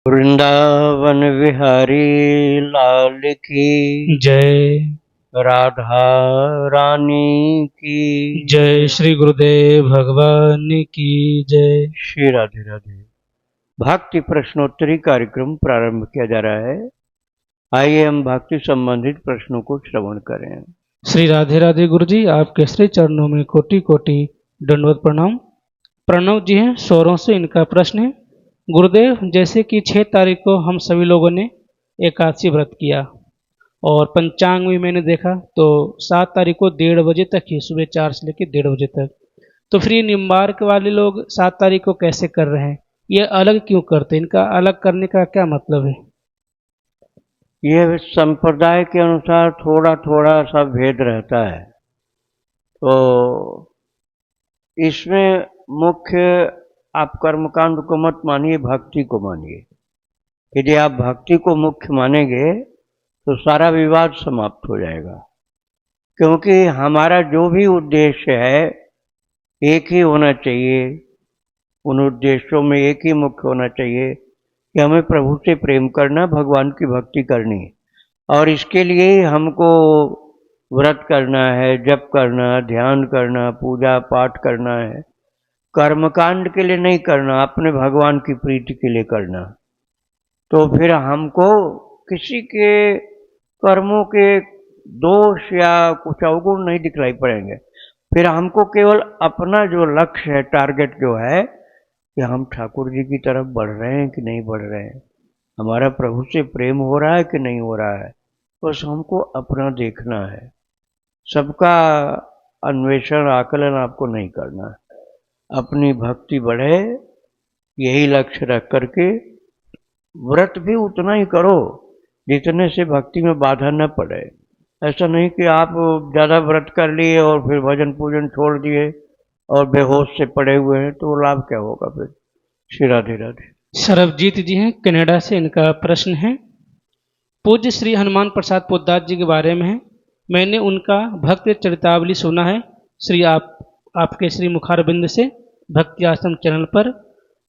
वृंदावन विहारी लाल की जय। राधा रानी की जय श्री गुरुदेव भगवान की जय। श्री राधे राधे। भक्ति प्रश्नोत्तरी कार्यक्रम प्रारंभ किया जा रहा है। आइए हम भक्ति संबंधित प्रश्नों को श्रवण करें। श्री राधे राधे गुरु जी, आपके श्री चरणों में कोटि कोटि दंडवत प्रणाम। प्रणव जी हैं स्वरों से, इनका प्रश्न है, गुरुदेव जैसे कि 6 तारीख को हम सभी लोगों ने एकादशी व्रत किया और पंचांग में मैंने देखा तो 7 तारीख को 1:30 बजे तक ही, सुबह 4 से लेकर 1:30 बजे तक। तो फिर ये निम्बार्क वाले लोग 7 तारीख को कैसे कर रहे हैं? ये अलग क्यों करते हैं? इनका अलग करने का क्या मतलब है? यह संप्रदाय के अनुसार थोड़ा थोड़ा सा भेद रहता है। तो इसमें मुख्य आप कर्मकांड को मत मानिए, भक्ति को मानिए। यदि आप भक्ति को मुख्य मानेंगे तो सारा विवाद समाप्त हो जाएगा, क्योंकि हमारा जो भी उद्देश्य है एक ही होना चाहिए। उन उद्देश्यों में एक ही मुख्य होना चाहिए कि हमें प्रभु से प्रेम करना, भगवान की भक्ति करनी, और इसके लिए हमको व्रत करना है, जप करना, ध्यान करना, पूजा पाठ करना है। कर्मकांड के लिए नहीं करना, अपने भगवान की प्रीति के लिए करना। तो फिर हमको किसी के कर्मों के दोष या कुछ अवगुण नहीं दिखलाई पड़ेंगे। फिर हमको केवल अपना जो लक्ष्य है, टारगेट जो है कि हम ठाकुर जी की तरफ बढ़ रहे हैं कि नहीं बढ़ रहे हैं, हमारा प्रभु से प्रेम हो रहा है कि नहीं हो रहा है, बस हमको अपना देखना है। सबका अन्वेषण आकलन आपको नहीं करना है। अपनी भक्ति बढ़े, यही लक्ष्य रख करके व्रत भी उतना ही करो जितने से भक्ति में बाधा न पड़े। ऐसा नहीं कि आप ज़्यादा व्रत कर लिए और फिर भजन पूजन छोड़ दिए और बेहोश से पड़े हुए हैं, तो लाभ क्या होगा फिर। श्री राधे राधे। सरबजीत जी हैं कनाडा से, इनका प्रश्न है, पूज्य श्री हनुमान प्रसाद पोद्दार जी के बारे में है। मैंने उनका भक्त चरितावली सुना है आपके श्री मुखारबिंद से भक्ति आश्रम चैनल पर।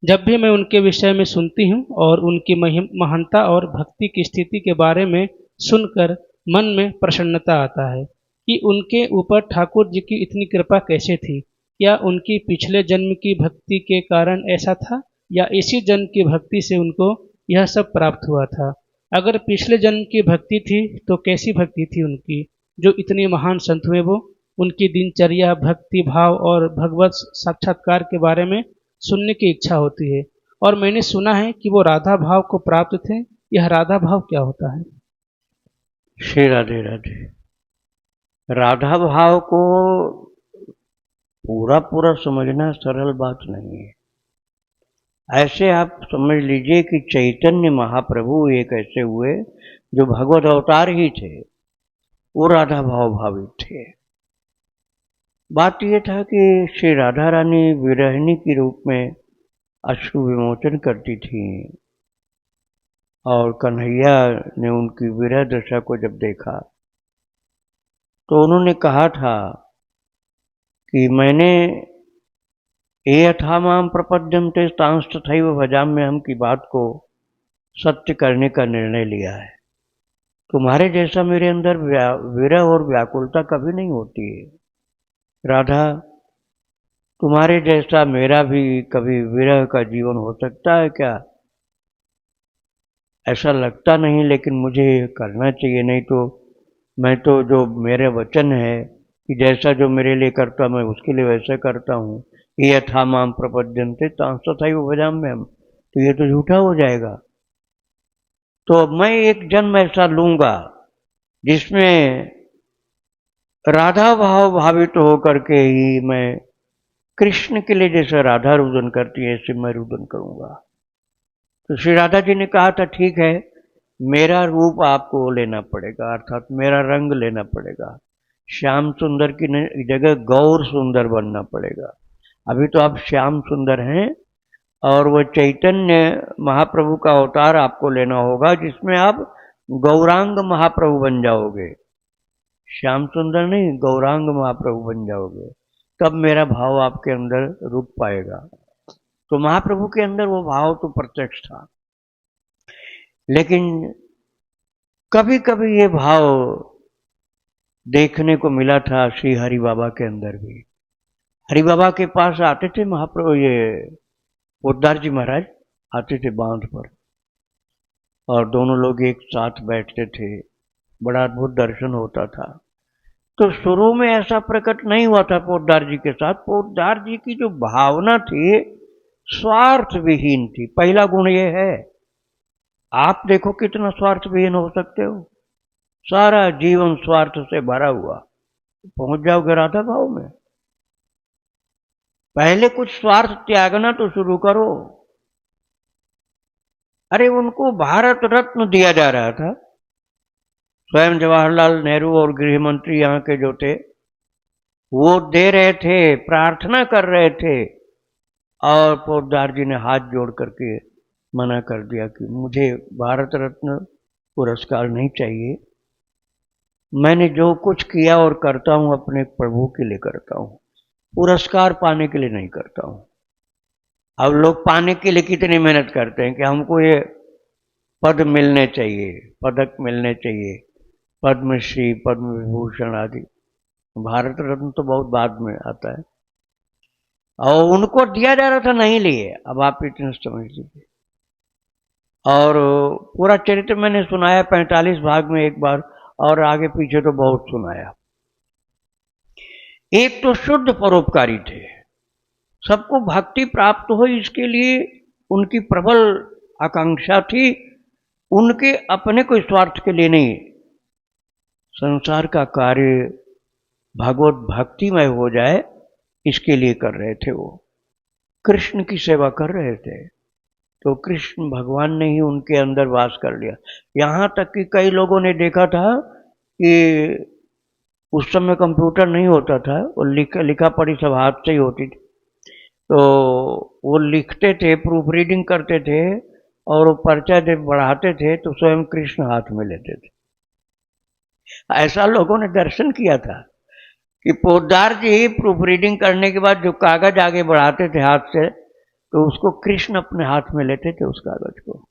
जब भी मैं उनके विषय में सुनती हूँ और उनकी महानता और भक्ति की स्थिति के बारे में सुनकर मन में प्रसन्नता आता है कि उनके ऊपर ठाकुर जी की इतनी कृपा कैसे थी। क्या उनकी पिछले जन्म की भक्ति के कारण ऐसा था या इसी जन्म की भक्ति से उनको यह सब प्राप्त हुआ था? अगर पिछले जन्म की भक्ति थी तो कैसी भक्ति थी उनकी जो इतने महान संत हुए? वो उनकी दिनचर्या, भक्ति भाव और भगवत साक्षात्कार के बारे में सुनने की इच्छा होती है। और मैंने सुना है कि वो राधा भाव को प्राप्त थे। यह राधा भाव क्या होता है? श्री राधे राधे। राधा भाव को पूरा पूरा समझना सरल बात नहीं है। ऐसे आप समझ लीजिए कि चैतन्य महाप्रभु एक ऐसे हुए जो भगवत अवतार ही थे, वो राधा भाव भावित थे। बात यह था कि श्री राधा रानी विरहिणी के रूप में अश्रु विमोचन करती थी, और कन्हैया ने उनकी विरह दशा को जब देखा तो उन्होंने कहा था कि मैंने ये यथा माम प्रपद्यन्ते तांस तथैव भजाम्यहम् की बात को सत्य करने का निर्णय लिया है। तुम्हारे जैसा मेरे अंदर विरह और व्याकुलता कभी नहीं होती है राधा। तुम्हारे जैसा मेरा भी कभी विरह का जीवन हो सकता है क्या? ऐसा लगता नहीं, लेकिन मुझे करना चाहिए। नहीं तो मैं तो जो मेरे वचन है कि जैसा जो मेरे लिए करता मैं उसके लिए वैसा करता हूँ। ये यथा माम प्रपद्यन्ते तांस तथैव भजाम्यहम्, तो ये तो झूठा हो जाएगा। तो मैं एक जन्म ऐसा लूंगा जिसमें राधा भाव भावित होकर के ही मैं कृष्ण के लिए जैसे राधा रुदन करती है ऐसे मैं रुदन करूंगा। तो श्री राधा जी ने कहा था ठीक है, मेरा रूप आपको लेना पड़ेगा, अर्थात मेरा रंग लेना पड़ेगा। श्याम सुंदर की जगह गौर सुंदर बनना पड़ेगा। अभी तो आप श्याम सुंदर हैं, और वह चैतन्य महाप्रभु का अवतार आपको लेना होगा जिसमें आप गौरांग महाप्रभु बन जाओगे। श्याम सुंदर नहीं, गौरांग महाप्रभु बन जाओगे, तब मेरा भाव आपके अंदर रुक पाएगा। तो महाप्रभु के अंदर वो भाव तो प्रत्यक्ष था। लेकिन कभी कभी ये भाव देखने को मिला था श्री हरि बाबा के अंदर भी। हरि बाबा के पास आते थे महाप्रभु, ये पोद्दार जी महाराज आते थे बांध पर, और दोनों लोग एक साथ बैठते थे, बड़ा अद्भुत दर्शन होता था। तो शुरू में ऐसा प्रकट नहीं हुआ था पोद्दार जी के साथ। पोद्दार जी की जो भावना थी स्वार्थ विहीन थी। पहला गुण ये है, आप देखो कितना स्वार्थ विहीन हो सकते हो, सारा जीवन स्वार्थ से भरा हुआ, पहुंच जाओगे राधा भाव में। पहले कुछ स्वार्थ त्यागना तो शुरू करो। अरे उनको भारत रत्न दिया जा रहा था, स्वयं जवाहरलाल नेहरू और गृह मंत्री यहाँ के जो थे वो दे रहे थे, प्रार्थना कर रहे थे, और पोद्दार जी ने हाथ जोड़ करके मना कर दिया कि मुझे भारत रत्न पुरस्कार नहीं चाहिए, मैंने जो कुछ किया और करता हूं अपने प्रभु के लिए करता हूं, पुरस्कार पाने के लिए नहीं करता हूं। अब लोग पाने के लिए कितनी मेहनत करते हैं कि हमको ये पद मिलने चाहिए, पदक मिलने चाहिए, पद्मश्री, पद्म विभूषण आदि। भारत रत्न तो बहुत बाद में आता है, और उनको दिया जा रहा था, नहीं लिए। अब आप इतना समझ लीजिए। और पूरा चरित्र मैंने सुनाया 45 भाग में एक बार, और आगे पीछे तो बहुत सुनाया। एक तो शुद्ध परोपकारी थे, सबको भक्ति प्राप्त हो इसके लिए उनकी प्रबल आकांक्षा थी। उनके अपने कोई स्वार्थ के लिए नहीं, संसार का कार्य भगवत भक्तिमय हो जाए इसके लिए कर रहे थे। वो कृष्ण की सेवा कर रहे थे, तो कृष्ण भगवान ने ही उनके अंदर वास कर लिया। यहाँ तक कि कई लोगों ने देखा था कि उस समय कंप्यूटर नहीं होता था, वो लिखा पढ़ी सब हाथ से ही होती थी। तो वो लिखते थे, प्रूफ रीडिंग करते थे, और वो पर्चा जब बढ़ाते थे तो स्वयं कृष्ण हाथ में लेते थे। ऐसा लोगों ने दर्शन किया था कि पोद्दार जी प्रूफ रीडिंग करने के बाद जो कागज आगे बढ़ाते थे हाथ से, तो उसको कृष्ण अपने हाथ में लेते थे उस कागज को।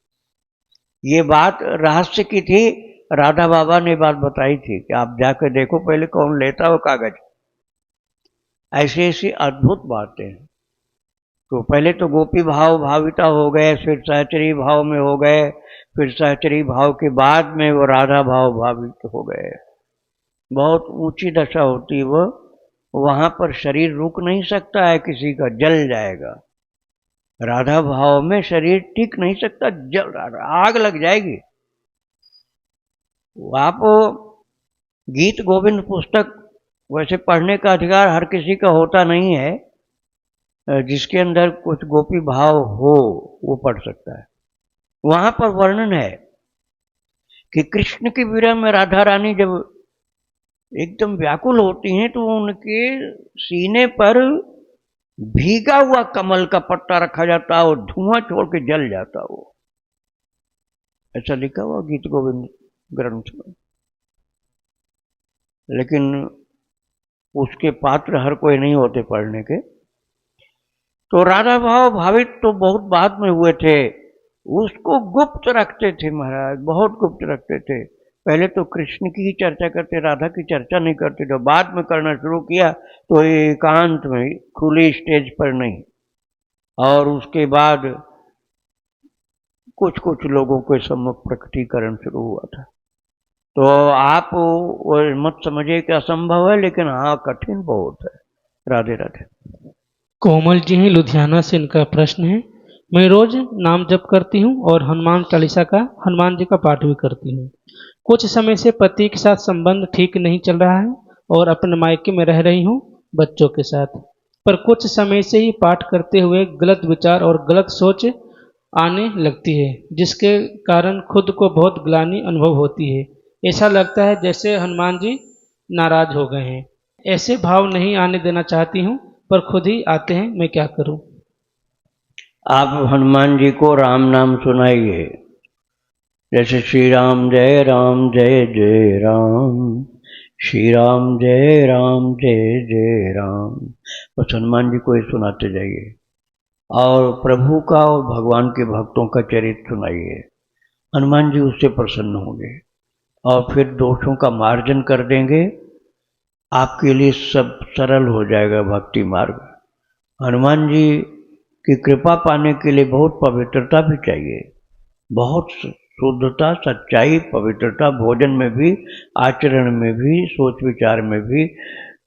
ये बात रहस्य की थी, राधा बाबा ने बात बताई थी कि आप जाकर देखो पहले कौन लेता हो कागज। ऐसी ऐसी अद्भुत बातें। तो पहले तो गोपी भाव भाविता हो गए, फिर सहचरी भाव में हो गए, फिर सहचरी भाव के बाद में वो राधा भाव भावित हो गए। बहुत ऊंची दशा होती है वो, वहां पर शरीर रुक नहीं सकता है किसी का, जल जाएगा। राधा भाव में शरीर टिक नहीं सकता, जल आग लग जाएगी। आप गीत गोविंद पुस्तक वैसे पढ़ने का अधिकार हर किसी का होता नहीं है, जिसके अंदर कुछ गोपी भाव हो वो पढ़ सकता है। वहां पर वर्णन है कि कृष्ण के विरह में राधा रानी जब एकदम व्याकुल होती हैं तो उनके सीने पर भीगा हुआ कमल का पत्ता रखा जाता और धुआं छोड़ के जल जाता। वो ऐसा लिखा हुआ गीत गोविंद ग्रंथ में। लेकिन उसके पात्र हर कोई नहीं होते पढ़ने के। तो राधा भाव भावित तो बहुत बाद में हुए थे, उसको गुप्त रखते थे महाराज, बहुत गुप्त रखते थे। पहले तो कृष्ण की ही चर्चा करते, राधा की चर्चा नहीं करते थे। बाद में करना शुरू किया तो एकांत में, खुली स्टेज पर नहीं। और उसके बाद कुछ कुछ लोगों के सम्मुख प्रकटीकरण शुरू हुआ था। तो आप वो मत समझिए कि असंभव है, लेकिन हाँ कठिन बहुत है। राधे राधे। कोमल जी हैं लुधियाना से, इनका प्रश्न है, मैं रोज नाम जप करती हूँ और हनुमान चालीसा का, हनुमान जी का पाठ भी करती हूँ। कुछ समय से पति के साथ संबंध ठीक नहीं चल रहा है और अपने मायके में रह रही हूँ बच्चों के साथ, पर कुछ समय से ही पाठ करते हुए गलत विचार और गलत सोच आने लगती है, जिसके कारण खुद को बहुत ग्लानि अनुभव होती है। ऐसा लगता है जैसे हनुमान जी नाराज हो गए हैं। ऐसे भाव नहीं आने देना चाहती हूँ पर खुद ही आते हैं, मैं क्या करूं? आप हनुमान जी को राम नाम सुनाइए, जैसे श्री राम जय जय राम, श्री राम जय जय राम। बस हनुमान जी को ही सुनाते जाइए और प्रभु का और भगवान के भक्तों का चरित्र सुनाइए। हनुमान जी उससे प्रसन्न होंगे और फिर दोषों का मार्जन कर देंगे। आपके लिए सब सरल हो जाएगा भक्ति मार्ग। हनुमान जी की कृपा पाने के लिए बहुत पवित्रता भी चाहिए, बहुत शुद्धता, सच्चाई, पवित्रता, भोजन में भी, आचरण में भी, सोच विचार में भी।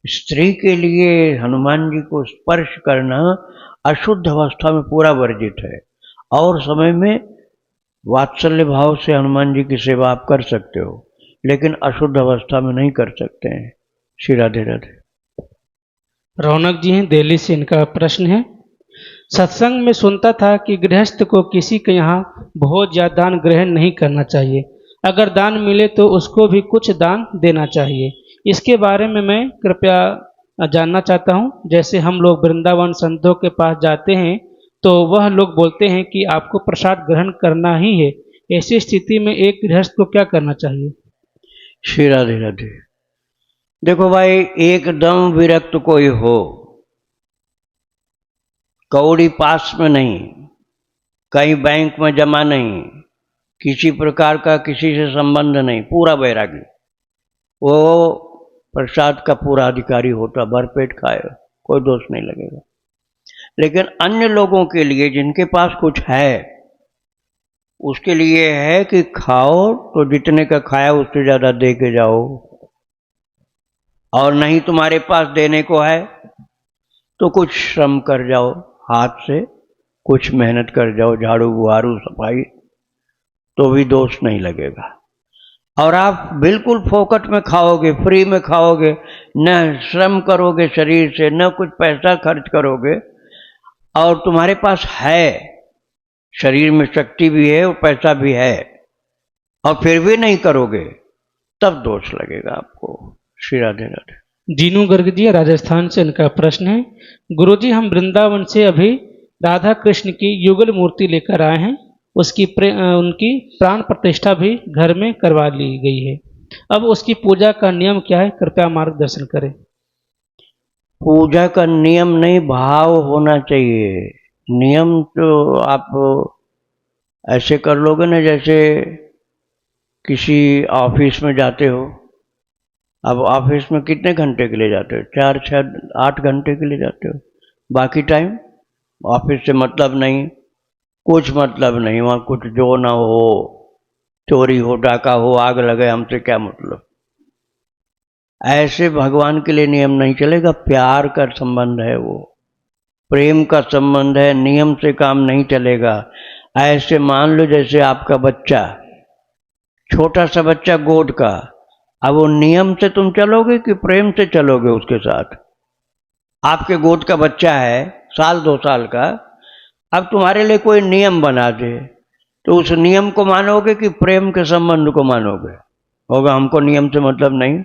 स्त्री के लिए हनुमान जी को स्पर्श करना अशुद्ध अवस्था में पूरा वर्जित है, और समय में वात्सल्य भाव से हनुमान जी की सेवा आप कर सकते हो, लेकिन अशुद्ध अवस्था में नहीं कर सकते हैं। श्री राधे राधे। रौनक जी हैं दिल्ली से, इनका प्रश्न है, सत्संग में सुनता था कि गृहस्थ को किसी के यहाँ भोज या दान ग्रहण नहीं करना चाहिए, अगर दान मिले तो उसको भी कुछ दान देना चाहिए। इसके बारे में मैं कृपया जानना चाहता हूँ। जैसे हम लोग वृंदावन संतों के पास जाते हैं तो वह लोग बोलते हैं कि आपको प्रसाद ग्रहण करना ही है, ऐसी स्थिति में एक गृहस्थ को क्या करना चाहिए? श्री राधे राधे। देखो भाई, एकदम विरक्त कोई हो, कौड़ी पास में नहीं, कहीं बैंक में जमा नहीं, किसी प्रकार का किसी से संबंध नहीं, पूरा वैरागी, वो प्रसाद का पूरा अधिकारी होता, भरपेट खाए, कोई दोष नहीं लगेगा। लेकिन अन्य लोगों के लिए जिनके पास कुछ है, उसके लिए है कि खाओ तो जितने का खाया उससे ज्यादा दे के जाओ, और नहीं तुम्हारे पास देने को है तो कुछ श्रम कर जाओ, हाथ से कुछ मेहनत कर जाओ, झाड़ू बुहारू सफाई, तो भी दोष नहीं लगेगा। और आप बिल्कुल फोकट में खाओगे, फ्री में खाओगे, न श्रम करोगे शरीर से, न कुछ पैसा खर्च करोगे, और तुम्हारे पास है, शरीर में शक्ति भी है और पैसा भी है, और फिर भी नहीं करोगे, तब दोष लगेगा आपको। श्री राधे राधे। जीनू गर्ग जी राजस्थान से, इनका प्रश्न है, गुरुजी हम वृंदावन से अभी राधा कृष्ण की युगल मूर्ति लेकर आए हैं, उनकी प्राण प्रतिष्ठा भी घर में करवा ली गई है, अब उसकी पूजा का नियम क्या है, कृपया मार्गदर्शन करें। पूजा का नियम नहीं, भाव होना चाहिए। नियम तो आप ऐसे कर लोगे ना, जैसे किसी ऑफिस में जाते हो, अब ऑफिस में कितने घंटे के लिए जाते हो? 4, 6, 8 घंटे के लिए जाते हो, बाकी टाइम ऑफिस से मतलब नहीं, कुछ मतलब नहीं, वहां कुछ जो ना हो, चोरी हो, डाका हो, आग लगे, हमसे क्या मतलब। ऐसे भगवान के लिए नियम नहीं चलेगा। प्यार का संबंध है, वो प्रेम का संबंध है, नियम से काम नहीं चलेगा। ऐसे मान लो जैसे आपका बच्चा, छोटा सा बच्चा गोद का, अब वो नियम से तुम चलोगे कि प्रेम से चलोगे उसके साथ? आपके गोद का बच्चा है 1-2 साल का, अब तुम्हारे लिए कोई नियम बना दे तो उस नियम को मानोगे कि प्रेम के संबंध को मानोगे? होगा हमको नियम से मतलब नहीं,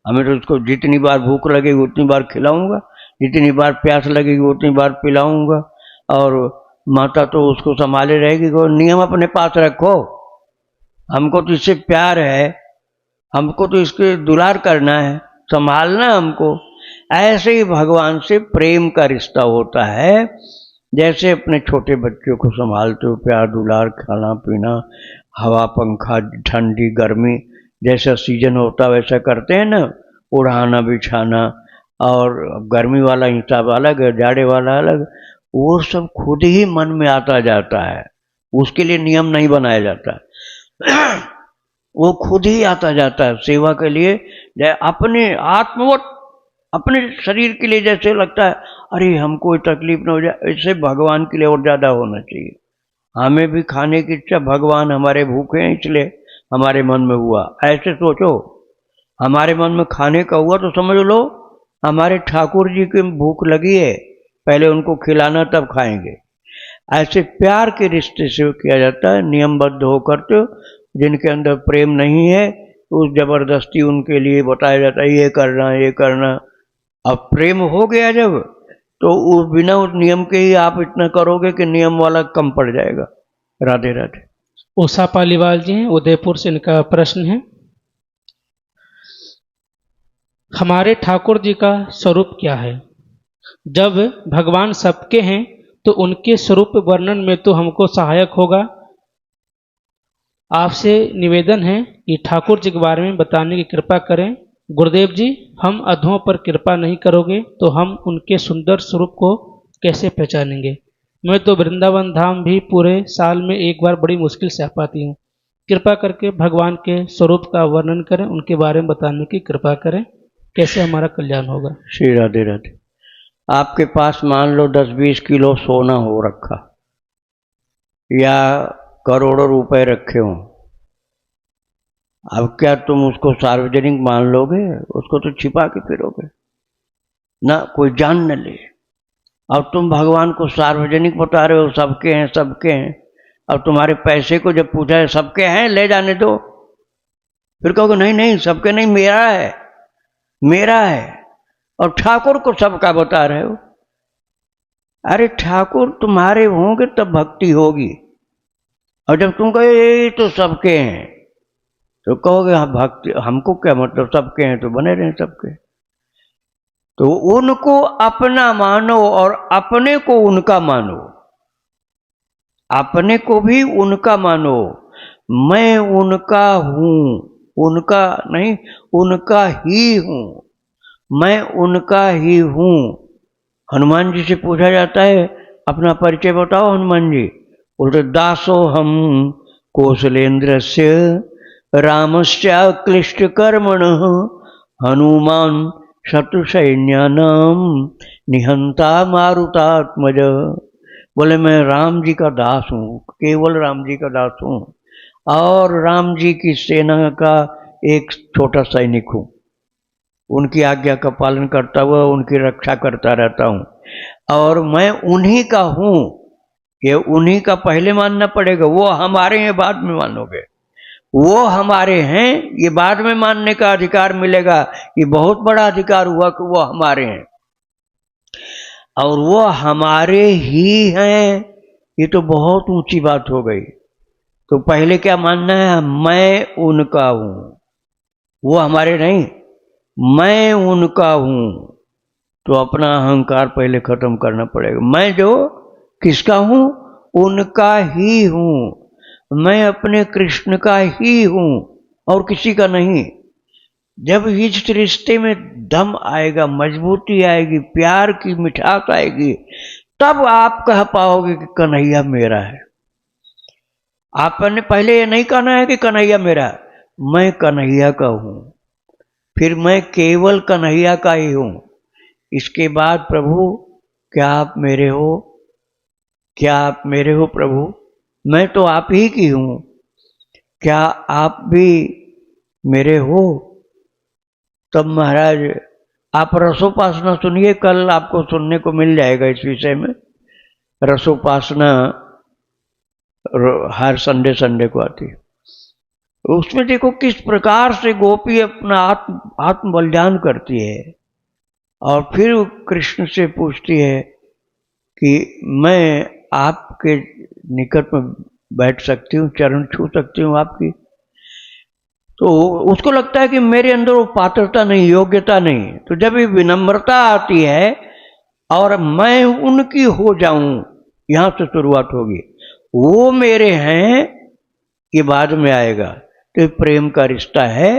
हमें तो उसको जितनी बार भूख लगेगी उतनी बार खिलाऊंगा, जितनी बार प्यास लगेगी उतनी बार पिलाऊंगा, और माता तो उसको संभाले रहेगी। को नियम अपने पास रखो, हमको तो इससे प्यार है, हमको तो इसके दुलार करना है, संभालना हमको। ऐसे ही भगवान से प्रेम का रिश्ता होता है, जैसे अपने छोटे बच्चों को संभालते हो, प्यार दुलार, खाना पीना, हवा पंखा, ठंडी गर्मी, जैसा सीजन होता वैसा करते हैं ना, उड़ाना बिछाना, और गर्मी वाला हिसाब अलग है, जाड़े वाला अलग, वो सब खुद ही मन में आता जाता है, उसके लिए नियम नहीं बनाया जाता वो खुद ही आता जाता है सेवा के लिए। अपने आत्मवत, अपने शरीर के लिए जैसे लगता है अरे हमको कोई तकलीफ ना हो जाए, ऐसे भगवान के लिए और ज्यादा होना चाहिए। हमें भी खाने की इच्छा, भगवान हमारे भूखे हैं इसलिए हमारे मन में हुआ, ऐसे सोचो। हमारे मन में खाने का हुआ तो समझ लो हमारे ठाकुर जी की भूख लगी है, पहले उनको खिलाना तब खाएंगे। ऐसे प्यार के रिश्ते से किया जाता है, नियमबद्ध होकर। तो जिनके अंदर प्रेम नहीं है उस जबरदस्ती उनके लिए बताया जाता है ये करना ये करना। अब प्रेम हो गया जब, तो उस बिना उस नियम के ही आप इतना करोगे कि नियम वाला कम पड़ जाएगा। राधे राधे। उषा पालीवाल जी हैं उदयपुर से, इनका प्रश्न है, हमारे ठाकुर जी का स्वरूप क्या है? जब भगवान सबके हैं तो उनके स्वरूप वर्णन में तो हमको सहायक होगा, आपसे निवेदन है कि ठाकुर जी के बारे में बताने की कृपा करें। गुरुदेव जी, हम अधों पर कृपा नहीं करोगे तो हम उनके सुंदर स्वरूप को कैसे पहचानेंगे। मैं तो वृंदावन धाम भी पूरे साल में एक बार बड़ी मुश्किल से आ पाती हूँ। कृपा करके भगवान के स्वरूप का वर्णन करें, उनके बारे में बताने की कृपा करें, कैसे हमारा कल्याण होगा। श्री राधे राधे। आपके पास मान लो 10-20 किलो सोना हो रखा या करोड़ों रुपए रखे हों, अब क्या तुम उसको सार्वजनिक मान लोगे? उसको तो छिपा के फिरोगे ना, कोई जान न ले। अब तुम भगवान को सार्वजनिक बता रहे हो, सबके हैं सबके हैं। अब तुम्हारे पैसे को जब पूछा है सबके हैं, ले जाने दो, फिर कहोगे नहीं नहीं सबके नहीं, मेरा है मेरा है। और ठाकुर को सबका बता रहे हो। अरे ठाकुर तुम्हारे होंगे तब भक्ति होगी, और जब तुम कहे ये तो सबके हैं तो कहोगे हाँ भक्ति, हमको क्या मतलब, सबके हैं तो बने रहे सबके। तो उनको अपना मानो और अपने को उनका मानो, अपने को भी उनका मानो। मैं उनका हूं, उनका नहीं, उनका ही हूं, मैं उनका ही हूं। हनुमान जी से पूछा जाता है अपना परिचय बताओ हनुमान जी, बोलते दासो हम कौशलेन्द्रस्य रामस्य क्लिष्ट कर्मण हनुमान शत्रुसैन्यानाम निहंता मारुतात्मज। बोले मैं राम जी का दास हूँ, केवल राम जी का दास हूँ, और राम जी की सेना का एक छोटा सैनिक हूँ। उनकी आज्ञा का पालन करता हुआ उनकी रक्षा करता रहता हूँ, और मैं उन्हीं का हूँ। ये उन्हीं का पहले मानना पड़ेगा, वो हमारे हैं बाद में मानोगे। वो हमारे हैं ये बाद में मानने का अधिकार मिलेगा। ये बहुत बड़ा अधिकार हुआ कि वो हमारे हैं, और वो हमारे ही हैं, ये तो बहुत ऊंची बात हो गई। तो पहले क्या मानना है, मैं उनका हूं, वो हमारे नहीं, मैं उनका हूं। तो अपना अहंकार पहले खत्म करना पड़ेगा। मैं जो किसका हूं, उनका ही हूं। मैं अपने कृष्ण का ही हूं और किसी का नहीं। जब इस रिश्ते में दम आएगा, मजबूती आएगी, प्यार की मिठास आएगी, तब आप कह पाओगे कि कन्हैया मेरा है। आपने पहले ये नहीं कहना है कि कन्हैया मेरा है, मैं कन्हैया का हूं, फिर मैं केवल कन्हैया का ही हूं। इसके बाद प्रभु क्या आप मेरे हो, क्या आप मेरे हो प्रभु, मैं तो आप ही की हूं, क्या आप भी मेरे हो। तब महाराज आप रसोपासना सुनिए, कल आपको सुनने को मिल जाएगा इस विषय में। रसोपासना हर संडे संडे को आती है। उसमें देखो किस प्रकार से गोपी अपना आत्म बलिदान करती है, और फिर कृष्ण से पूछती है कि मैं आपके निकट में बैठ सकती हूँ, चरण छू सकती हूँ आपकी। तो उसको लगता है कि मेरे अंदर वो पात्रता नहीं, योग्यता नहीं। तो जब ये विनम्रता आती है और मैं उनकी हो जाऊं, यहां से शुरुआत होगी। वो मेरे हैं ये बाद में आएगा। तो प्रेम का रिश्ता है।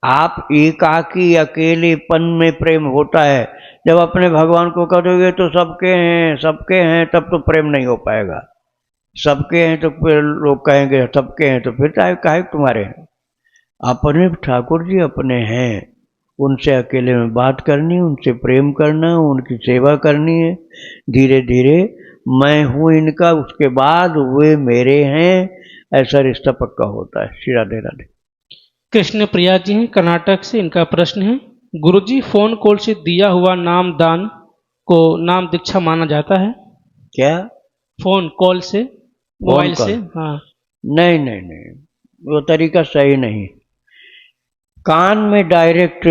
आप एकाकी अकेलेपन में प्रेम होता है। जब अपने भगवान को कहोगे तो सबके हैं, तब तो प्रेम नहीं हो पाएगा। सबके हैं तो फिर लोग कहेंगे सबके हैं, तो फिर काहे तुम्हारे हैं। अपने ठाकुर जी अपने हैं, उनसे अकेले में बात करनी, उनसे प्रेम करना, उनकी सेवा करनी है। धीरे धीरे मैं हूं इनका, उसके बाद वे मेरे हैं, ऐसा रिश्ता पक्का होता है। श्री राधे राधे। कृष्ण प्रिया जी हैं कर्नाटक से, इनका प्रश्न है, गुरुजी फोन कॉल से दिया हुआ नाम दान को नाम दीक्षा माना जाता है क्या? फोन कॉल से, मोबाइल से? हाँ। नहीं नहीं नहीं, वो तरीका सही नहीं। कान में डायरेक्ट,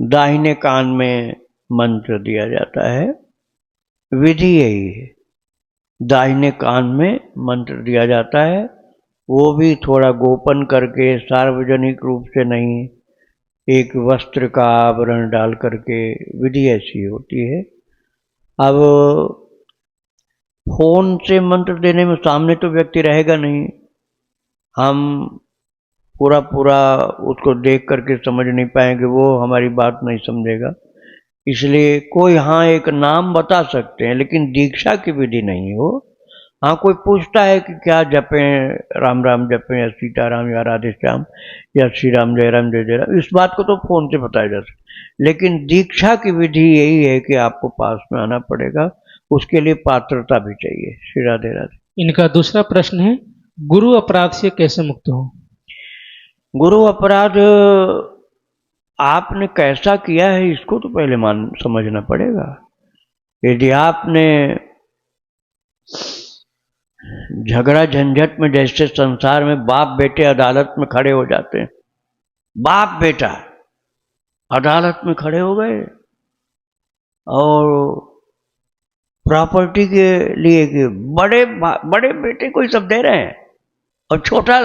दाहिने कान में मंत्र दिया जाता है, विधि यही है। दाहिने कान में मंत्र दिया जाता है, वो भी थोड़ा गोपन करके, सार्वजनिक रूप से नहीं, एक वस्त्र का आवरण डाल करके, विधि ऐसी होती है। अब फोन से मंत्र देने में सामने तो व्यक्ति रहेगा नहीं, हम पूरा पूरा उसको देख करके समझ नहीं पाएंगे, वो हमारी बात नहीं समझेगा। इसलिए कोई हाँ एक नाम बता सकते हैं, लेकिन दीक्षा की विधि नहीं है वो। हाँ कोई पूछता है कि क्या जपें, राम राम जपें या सीताराम या राधे श्याम या श्री राम जय राम, इस बात को तो फोन से बताया जा सकता। लेकिन दीक्षा की विधि यही है कि आपको पास में आना पड़ेगा, उसके लिए पात्रता भी चाहिए। श्री राधे राधे। इनका दूसरा प्रश्न है, गुरु अपराध से कैसे मुक्त हो? गुरु अपराध आपने कैसा किया है इसको तो पहले समझना पड़ेगा। यदि आपने झगड़ा झंझट में, जैसे संसार में बाप बेटे अदालत में खड़े हो जाते हैं, बाप बेटा अदालत में खड़े हो गए और प्रॉपर्टी के लिए कि बड़े बेटे को ही सब दे रहे हैं और छोटा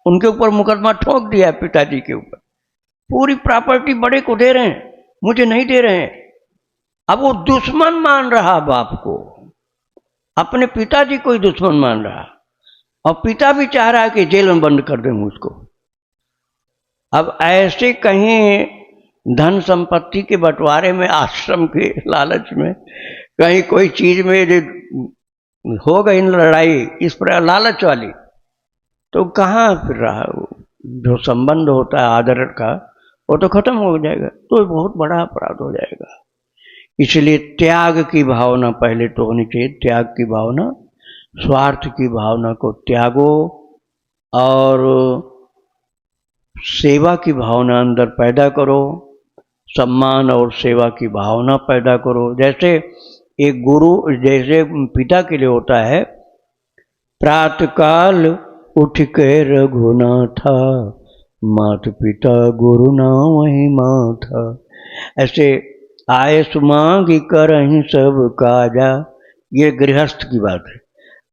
उनके ऊपर मुकदमा ठोक दिया है पिताजी के ऊपर, पूरी प्रॉपर्टी बड़े को दे रहे हैं, मुझे नहीं दे रहे हैं। अब वो दुश्मन मान रहा बाप को, अपने पिताजी को ही दुश्मन मान रहा, और पिता भी चाह रहा है कि जेल में बंद कर दें मुझको। अब ऐसे कहीं धन संपत्ति के बंटवारे में, आश्रम के लालच में, कहीं कोई चीज में हो गई लड़ाई इस पर लालच वाली, तो कहाँ फिर रहा वो जो संबंध होता है आदर का, वो तो खत्म हो जाएगा, तो बहुत बड़ा अपराध हो जाएगा। इसलिए त्याग की भावना पहले तो होनी चाहिए, त्याग की भावना, स्वार्थ की भावना को त्यागो और सेवा की भावना अंदर पैदा करो, सम्मान और सेवा की भावना पैदा करो। जैसे एक गुरु, जैसे पिता के लिए होता है, प्रातःकाल उठ के रघुनाथा, मात पिता गुरु ना वही माथा, ऐसे आए सुमांगी करहीं सब काजा, ये गृहस्थ की बात है।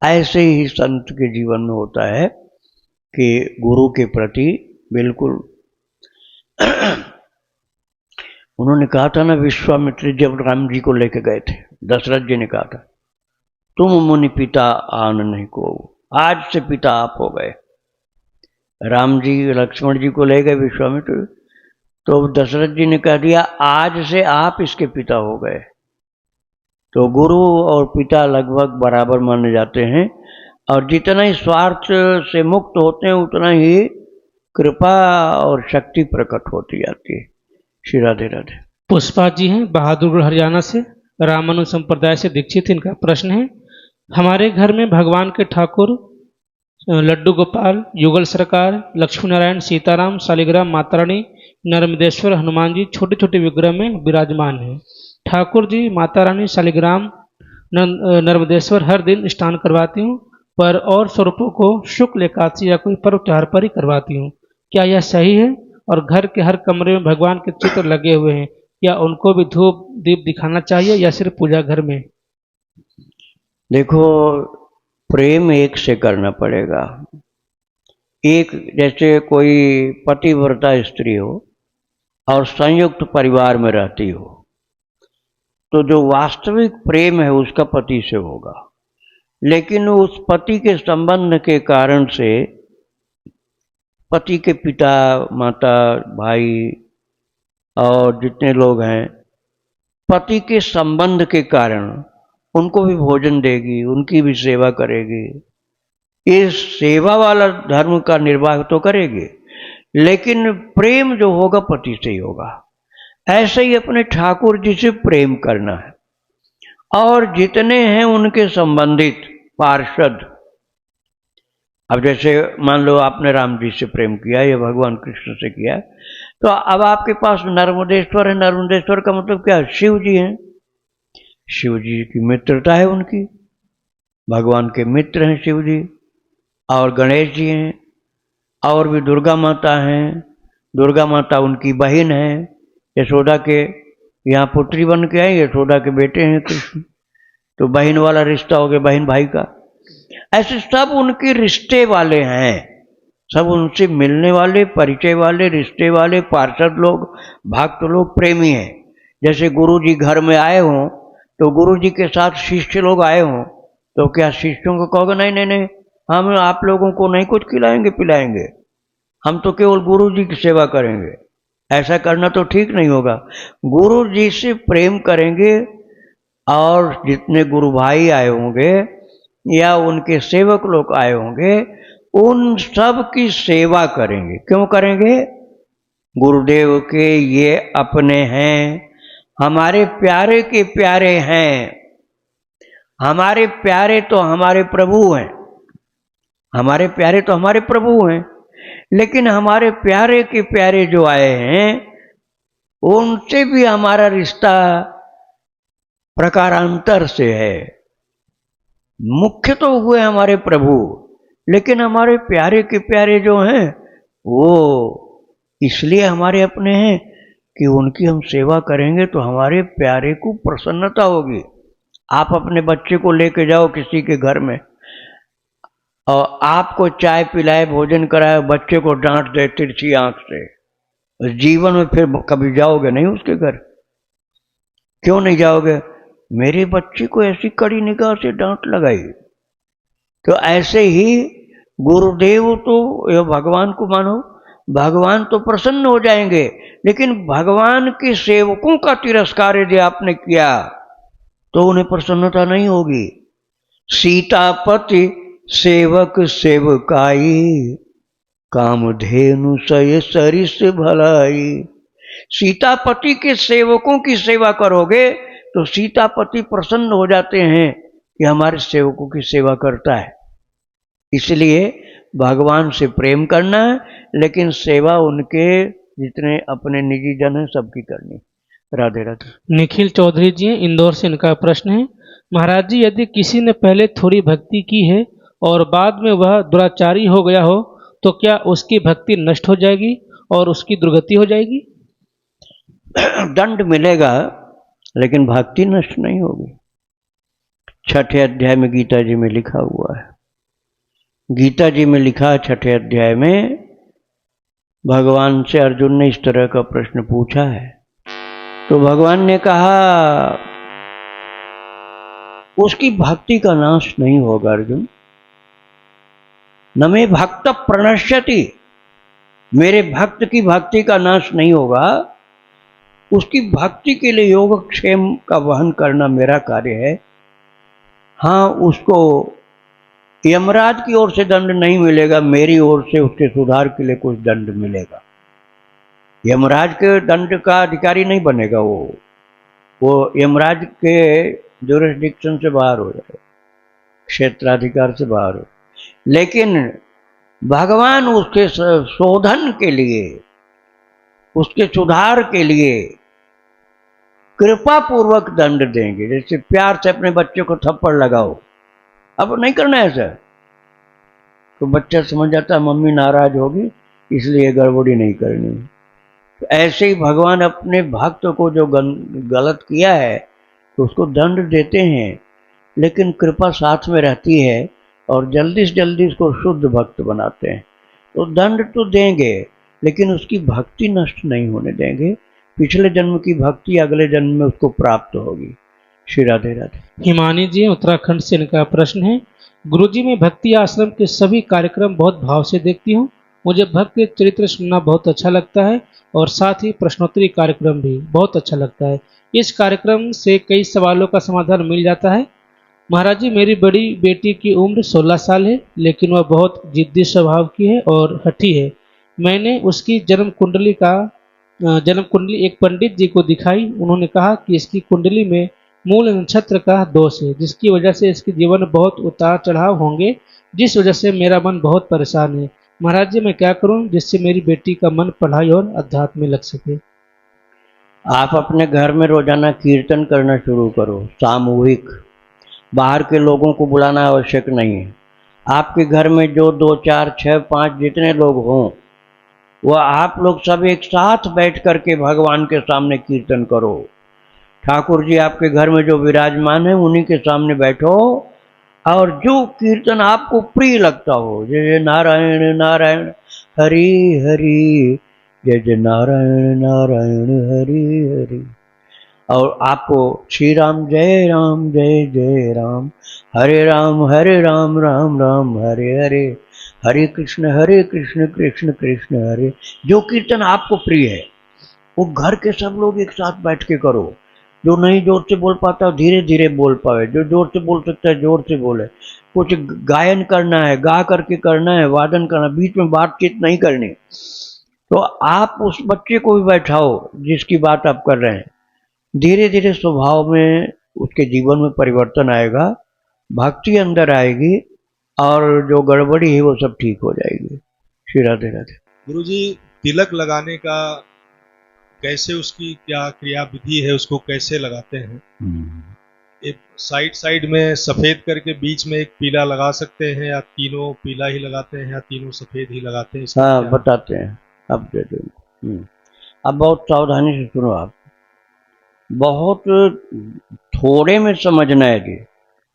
ऐसे ही संत के जीवन में होता है कि गुरु के प्रति बिल्कुल उन्होंने कहा था ना, विश्वामित्र जब राम जी को लेके गए थे, दशरथ जी ने कहा था तुम मुनि पिता आन नहीं को, आज से पिता आप हो गए। राम जी लक्ष्मण जी को ले गए विश्वामित्र, तो दशरथ जी ने कह दिया आज से आप इसके पिता हो गए। तो गुरु और पिता लगभग बराबर माने जाते हैं, और जितना ही स्वार्थ से मुक्त होते हैं उतना ही कृपा और शक्ति प्रकट होती जाती है। श्री राधे राधे। पुष्पा जी हैं बहादुरगढ़ हरियाणा से, रामानुज संप्रदाय से दीक्षित। इनका प्रश्न है, हमारे घर में भगवान के ठाकुर लड्डू गोपाल, युगल सरकार, लक्ष्मी नारायण, सीताराम, शालिग्राम, माता रानी, नर्मदेश्वर, हनुमान जी छोटे छोटे विग्रह में विराजमान है। ठाकुर जी, माता रानी, शालिग्राम, नर्मदेश्वर हर दिन स्नान करवाती हूँ, पर और स्वरूपों को शुक्ल एकादशी या कोई पर्व त्योहार पर ही करवाती हूँ। क्या यह सही है? और घर के हर कमरे में भगवान के चित्र लगे हुए हैं, क्या उनको भी धूप दीप दिखाना चाहिए या सिर्फ पूजा घर में? देखो, प्रेम एक से करना पड़ेगा। एक, जैसे कोई पतिव्रता स्त्री हो और संयुक्त परिवार में रहती हो, तो जो वास्तविक प्रेम है उसका पति से होगा, लेकिन उस पति के संबंध के कारण से पति के पिता, माता, भाई और जितने लोग हैं, पति के संबंध के कारण उनको भी भोजन देगी, उनकी भी सेवा करेगी। इस सेवा वाला धर्म का निर्वाह तो करेगी, लेकिन प्रेम जो होगा पति से ही होगा। ऐसे ही अपने ठाकुर जी से प्रेम करना है, और जितने हैं उनके संबंधित पार्षद। अब जैसे मान लो आपने राम जी से प्रेम किया या भगवान कृष्ण से किया, तो अब आपके पास नर्मदेश्वर है। नर्मदेश्वर का मतलब क्या? शिव जी हैं, शिव जी की मित्रता है उनकी, भगवान के मित्र हैं शिव जी। और गणेश जी हैं, और भी दुर्गा माता हैं। दुर्गा माता उनकी बहन है, यशोदा के यहाँ पुत्री बन के आई, यशोदा के बेटे हैं कृष्ण, तो बहन वाला रिश्ता हो गया, बहन भाई का। ऐसे सब उनके रिश्ते वाले हैं, सब उनसे मिलने वाले, परिचय वाले, रिश्ते वाले, पार्षद लोग, भक्त लोग, प्रेमी हैं। जैसे गुरु जी घर में आए हों, तो गुरु जी के साथ शिष्य लोग आए हों, तो क्या शिष्यों को कहोगे नहीं नहीं नहीं हम आप लोगों को नहीं कुछ खिलाएंगे पिलाएंगे, हम तो केवल गुरु जी की सेवा करेंगे। ऐसा करना तो ठीक नहीं होगा। गुरु जी से प्रेम करेंगे और जितने गुरु भाई आए होंगे या उनके सेवक लोग आए होंगे उन सब की सेवा करेंगे। क्यों करेंगे? गुरुदेव के ये अपने हैं, हमारे प्यारे के प्यारे हैं। हमारे प्यारे तो हमारे प्रभु हैं, हमारे प्यारे तो हमारे प्रभु हैं, लेकिन हमारे प्यारे के प्यारे जो आए हैं उनसे भी हमारा रिश्ता प्रकारांतर से है। मुख्य तो हुए हमारे प्रभु, लेकिन हमारे प्यारे के प्यारे जो हैं वो इसलिए हमारे अपने हैं कि उनकी हम सेवा करेंगे तो हमारे प्यारे को प्रसन्नता होगी। आप अपने बच्चे को लेके जाओ किसी के घर में और आपको चाय पिलाए भोजन कराए, बच्चे को डांट दे तिरछी आंख से, जीवन में फिर कभी जाओगे नहीं उसके घर। क्यों नहीं जाओगे? मेरे बच्चे को ऐसी कड़ी निगाह से डांट लगाई। तो ऐसे ही गुरुदेव तो या भगवान को मानो, भगवान तो प्रसन्न हो जाएंगे, लेकिन भगवान के सेवकों का तिरस्कार यदि आपने किया तो उन्हें प्रसन्नता नहीं होगी। सीतापति सेवक सेवकाई, कामधेनु सय सरिस भलाई। सीतापति के सेवकों की सेवा करोगे तो सीतापति प्रसन्न हो जाते हैं कि हमारे सेवकों की सेवा करता है। इसलिए भगवान से प्रेम करना है, लेकिन सेवा उनके जितने अपने निजी जन हैं सबकी करनी। राधे राधे। निखिल चौधरी जी इंदौर से इनका प्रश्न है, महाराज जी यदि किसी ने पहले थोड़ी भक्ति की है और बाद में वह दुराचारी हो गया हो तो क्या उसकी भक्ति नष्ट हो जाएगी और उसकी दुर्गति हो जाएगी? दंड मिलेगा लेकिन भक्ति नष्ट नहीं होगी। 6ठे अध्याय में गीता जी में लिखा हुआ है। गीता जी में लिखा 6ठे अध्याय में भगवान से अर्जुन ने इस तरह का प्रश्न पूछा है, तो भगवान ने कहा उसकी भक्ति का नाश नहीं होगा अर्जुन। न मे भक्त प्रणश्यति, मेरे भक्त की भक्ति का नाश नहीं होगा। उसकी भक्ति के लिए योगक्षेम का वहन करना मेरा कार्य है। हाँ, उसको यमराज की ओर से दंड नहीं मिलेगा, मेरी ओर से उसके सुधार के लिए कुछ दंड मिलेगा। यमराज के दंड का अधिकारी नहीं बनेगा, वो यमराज के ज्यूरिसडिक्शन से बाहर हो जाएगा, क्षेत्राधिकार से बाहर हो। लेकिन भगवान उसके शोधन के लिए, उसके सुधार के लिए कृपा पूर्वक दंड देंगे। जैसे प्यार से अपने बच्चे को थप्पड़ लगाओ, अब नहीं करना है ऐसा, तो बच्चा समझ जाता है मम्मी नाराज होगी इसलिए गड़बड़ी नहीं करनी। तो ऐसे ही भगवान अपने भक्त को जो गलत किया है तो उसको दंड देते हैं, लेकिन कृपा साथ में रहती है और जल्दी से जल्दी उसको शुद्ध भक्त बनाते हैं। तो दंड तो देंगे लेकिन उसकी भक्ति नष्ट नहीं होने देंगे। पिछले जन्म की भक्ति अगले जन्म में उसको प्राप्त होगी। श्री राधे राधे। हिमानी जी उत्तराखंड से इनका प्रश्न है, गुरुजी मैं भक्ति आश्रम के सभी कार्यक्रम बहुत भाव से देखती हूँ। मुझे भक्त के चरित्र सुनना बहुत अच्छा लगता है और साथ ही प्रश्नोत्तरी कार्यक्रम भी बहुत अच्छा लगता है। इस कार्यक्रम से कई सवालों का समाधान मिल जाता है। महाराज जी मेरी बड़ी बेटी की उम्र 16 साल है, लेकिन वह बहुत जिद्दी स्वभाव की है और हठी है। मैंने उसकी जन्म कुंडली एक पंडित जी को दिखाई। उन्होंने कहा कि इसकी कुंडली में मूल नक्षत्र का दोष है, जिसकी वजह से इसके जीवन में बहुत उतार चढ़ाव होंगे, जिस वजह से मेरा मन बहुत परेशान है। महाराज जी मैं क्या करूं जिससे मेरी बेटी का मन पढ़ाई और अध्यात्म में लग सके? आप अपने घर में रोजाना कीर्तन करना शुरू करो, सामूहिक। बाहर के लोगों को बुलाना आवश्यक नहीं है। आपके घर में जो 2, 4, 6, 5 जितने लोग हों वह आप लोग सब एक साथ बैठ करके भगवान के सामने कीर्तन करो। ठाकुर जी आपके घर में जो विराजमान है उन्हीं के सामने बैठो और जो कीर्तन आपको प्रिय लगता हो, जय नारायण नारायण हरि हरि, जय नारायण नारायण हरि हरि, और आपको श्री राम जय जय राम, हरे राम राम राम हरे हरे, हरे कृष्ण कृष्ण कृष्ण हरे। जो कीर्तन आपको प्रिय है वो घर के सब लोग एक साथ बैठ के करो। जो नहीं जोर से बोल पाता धीरे धीरे बोल पाए, जो जोर से बोल सकता है जोर से बोले। कुछ गायन करना है गा करके करना है, वादन करना, बीच में बातचीत नहीं करनी। तो आप उस बच्चे को भी बैठाओ जिसकी बात आप कर रहे हैं, धीरे धीरे स्वभाव में उसके जीवन में परिवर्तन आएगा, भक्ति अंदर आएगी और जो गड़बड़ी है वो सब ठीक हो जाएगी। श्री राधे राधे। गुरुजी, तिलक लगाने का कैसे, उसकी क्या क्रिया विधि है, उसको कैसे लगाते हैं? एक साइड साइड में सफेद करके बीच में एक पीला लगा सकते हैं, या तीनों पीला ही लगाते हैं, या तीनों सफेद ही लगाते हैं? हाँ बताते हैं, अब दे देंगे। अब बहुत सावधानी से सुनो, आप बहुत थोड़े में समझना है जी।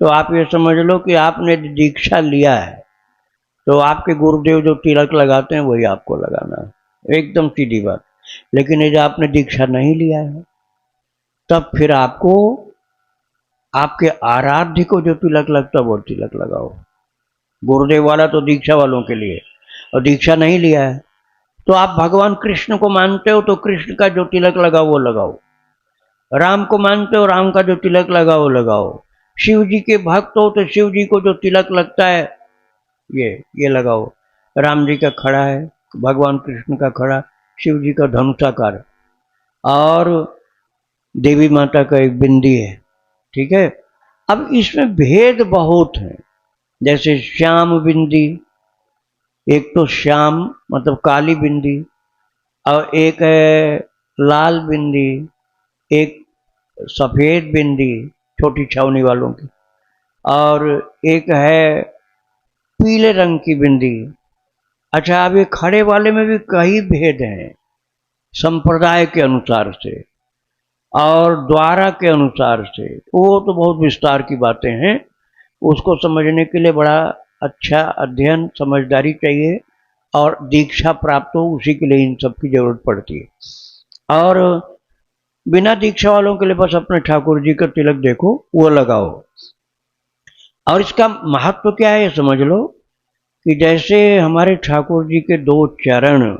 तो आप ये समझ लो कि आपने दीक्षा लिया है तो आपके गुरुदेव जो तिलक लगाते हैं वही आपको लगाना है, एकदम सीधी बात। लेकिन यदि आपने दीक्षा नहीं लिया है तब फिर आपको आपके आराध्य को जो तिलक लगता है वो तिलक लगाओ। गुरुदेव वाला तो दीक्षा वालों के लिए, और दीक्षा नहीं लिया है तो आप भगवान कृष्ण को मानते हो तो कृष्ण का जो तिलक लगाओ वो लगाओ। राम को मानते हो, राम का जो तिलक लगा वो लगाओ। शिव जी के भक्त हो तो शिव जी को जो तिलक लगता है ये लगाओ। राम जी का खड़ा है, भगवान कृष्ण का खड़ा, शिव जी का धनुषाकार, और देवी माता का एक बिंदी है, ठीक है। अब इसमें भेद बहुत है, जैसे श्याम बिंदी, एक तो श्याम मतलब काली बिंदी, और एक है लाल बिंदी, एक सफेद बिंदी छोटी छावनी वालों की, और एक है पीले रंग की बिंदी। अच्छा, अब ये खड़े वाले में भी कई भेद हैं, संप्रदाय के अनुसार से और द्वारा के अनुसार से। वो तो बहुत विस्तार की बातें हैं, उसको समझने के लिए बड़ा अच्छा अध्ययन समझदारी चाहिए, और दीक्षा प्राप्त हो उसी के लिए इन सब की जरूरत पड़ती है। और बिना दीक्षा वालों के लिए बस अपने ठाकुर जी का तिलक देखो वो लगाओ। और इसका महत्व क्या है ये समझ लो कि जैसे हमारे ठाकुर जी के दो चरण,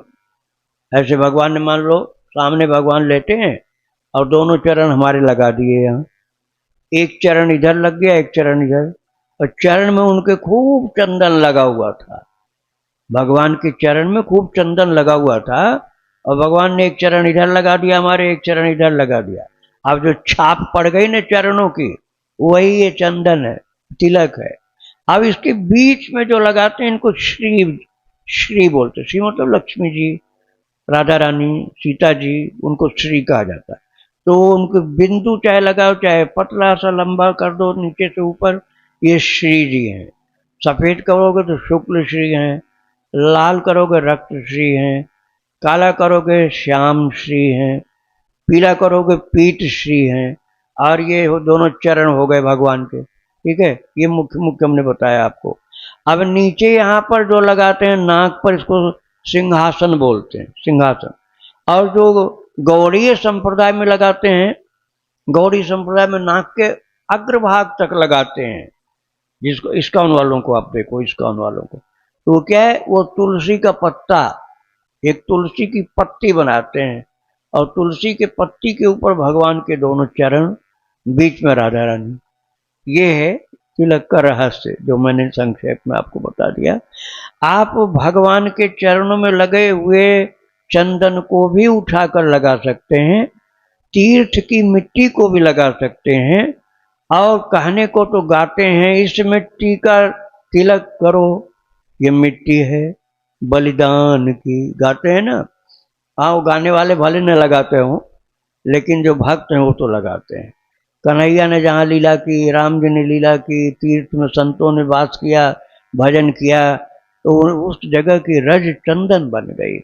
ऐसे भगवान ने मान लो सामने भगवान लेटे हैं और दोनों चरण हमारे लगा दिए यहाँ, एक चरण इधर लग गया एक चरण इधर, और चरण में उनके खूब चंदन लगा हुआ था। भगवान के चरण में खूब चंदन लगा हुआ था, और भगवान ने एक चरण इधर लगा दिया हमारे, एक चरण इधर लगा दिया। अब जो छाप पड़ गई ना चरणों की, वही ये चंदन है, तिलक है। अब इसके बीच में जो लगाते हैं इनको श्री बोलते हैं। श्री मतलब लक्ष्मी जी, राधा रानी, सीता जी, उनको श्री कहा जाता है। तो उनको बिंदु चाहे लगाओ चाहे पतला सा लंबा कर दो नीचे से ऊपर, ये श्री जी हैं। सफेद करोगे तो शुक्ल श्री हैं, लाल करोगे रक्त श्री हैं, काला करोगे श्याम श्री हैं, पीला करोगे पीत श्री हैं, और ये दोनों चरण हो गए भगवान के, ठीक है। ये मुख्य मुख्य हमने बताया आपको। अब नीचे यहाँ पर जो लगाते हैं नाक पर, इसको सिंहासन बोलते हैं, सिंहासन। और जो गौड़ीय संप्रदाय में लगाते हैं, गौड़ी संप्रदाय में नाक के अग्रभाग तक लगाते हैं, जिसको इस्कॉन वालों को आप देखो, इस्कॉन वालों को तो वो क्या है, वो तुलसी का पत्ता, एक तुलसी की पत्ती बनाते हैं, और तुलसी के पत्ती के ऊपर भगवान के दोनों चरण, बीच में राधा रानी। ये है तिलक का रहस्य जो मैंने संक्षेप में आपको बता दिया। आप भगवान के चरणों में लगे हुए चंदन को भी उठाकर लगा सकते हैं, तीर्थ की मिट्टी को भी लगा सकते हैं, और कहने को तो गाते हैं इस मिट्टी का तिलक करो, ये मिट्टी है बलिदान की, गाते हैं ना। हाँ, वो गाने वाले भले न लगाते हो, लेकिन जो भक्त हैं वो तो लगाते हैं। कन्हैया ने जहाँ लीला की, राम जी ने लीला की, तीर्थ में संतों ने वास किया, भजन किया, तो उस जगह की रज चंदन बन गई।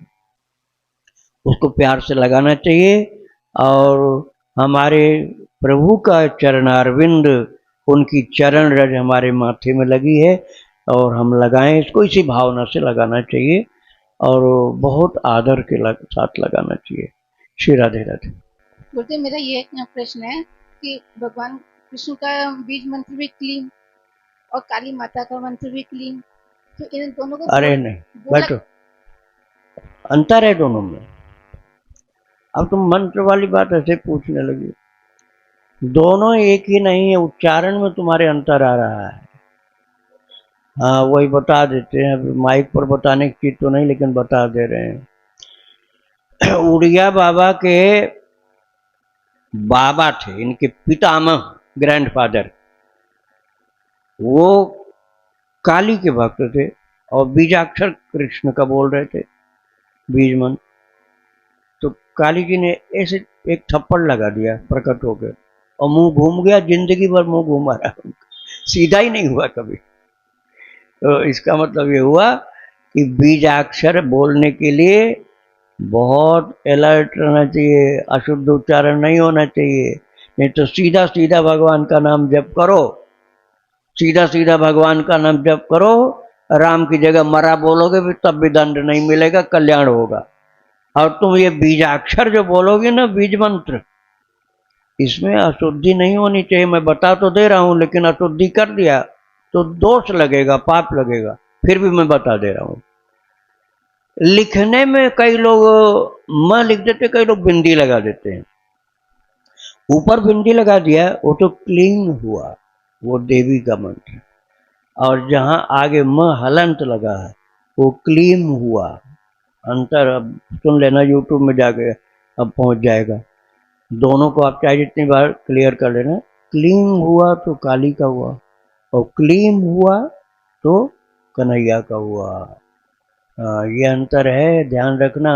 उसको प्यार से लगाना चाहिए, और हमारे प्रभु का चरणारविंद, उनकी चरण रज हमारे माथे में लगी है, और हम लगाएं इसको, इसी भावना से लगाना चाहिए, और बहुत आदर के साथ लगाना चाहिए। श्री राधे राधे। बोलते मेरा ये प्रश्न है कि भगवान कृष्ण का बीज मंत्र भी क्लीन और काली माता का मंत्र भी क्लीन, तो इन दोनों को अरे नहीं, बोला बैठो, अंतर है दोनों में। अब तुम मंत्र वाली बात ऐसे पूछने लगी, दोनों एक ही नहीं है, उच्चारण में तुम्हारे अंतर आ रहा है। हाँ, वही बता देते हैं, अभी माइक पर बताने की चीज तो नहीं, लेकिन बता दे रहे हैं। उड़िया बाबा के बाबा थे, इनके पितामह, ग्रैंडफादर, वो काली के भक्त थे और बीजाक्षर कृष्ण का बोल रहे थे, बीज मंत्र। तो काली जी ने ऐसे एक थप्पड़ लगा दिया प्रकट होकर, और मुंह घूम गया, जिंदगी भर मुंह घूमा रहा, सीधा ही नहीं हुआ कभी। तो इसका मतलब ये हुआ कि बीजाक्षर बोलने के लिए बहुत अलर्ट रहना चाहिए, अशुद्ध उच्चारण नहीं होना चाहिए, नहीं तो सीधा सीधा भगवान का नाम जप करो, सीधा सीधा भगवान का नाम जप करो, राम की जगह मरा बोलोगे भी तब भी दंड नहीं मिलेगा, कल्याण होगा। और तुम ये बीजाक्षर जो बोलोगे ना, बीज मंत्र, इसमें अशुद्धि नहीं होनी चाहिए। मैं बता तो दे रहा हूं, लेकिन अशुद्धि कर दिया तो दोष लगेगा, पाप लगेगा। फिर भी मैं बता दे रहा हूं। लिखने में कई लोग म लिख देते, कई लोग बिंदी लगा देते हैं। ऊपर बिंदी लगा दिया, वो तो क्लीन हुआ, वो देवी का मंत्र। और जहां आगे म हलंत लगा है, वो क्लीम हुआ। अंतर अब सुन लेना, यूट्यूब में जाके अब पहुंच जाएगा। दोनों को आप चाहे जितनी बार क्लियर कर लेना। क्लीम हुआ तो काली का हुआ, और क्लीम हुआ तो कन्हैया का हुआ। ये अंतर है, ध्यान रखना।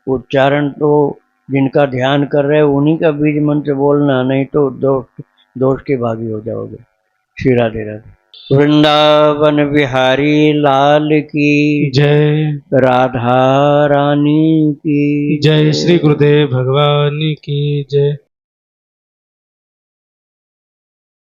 उच्चारण तो जिनका ध्यान कर रहे हो उन्हीं का बीज मंत्र बोलना, नहीं तो दोष के भागी हो जाओगे। श्री राधे राधे। वृंदावन बिहारी लाल की जय। राधा रानी की जय। श्री गुरुदेव भगवान की जय।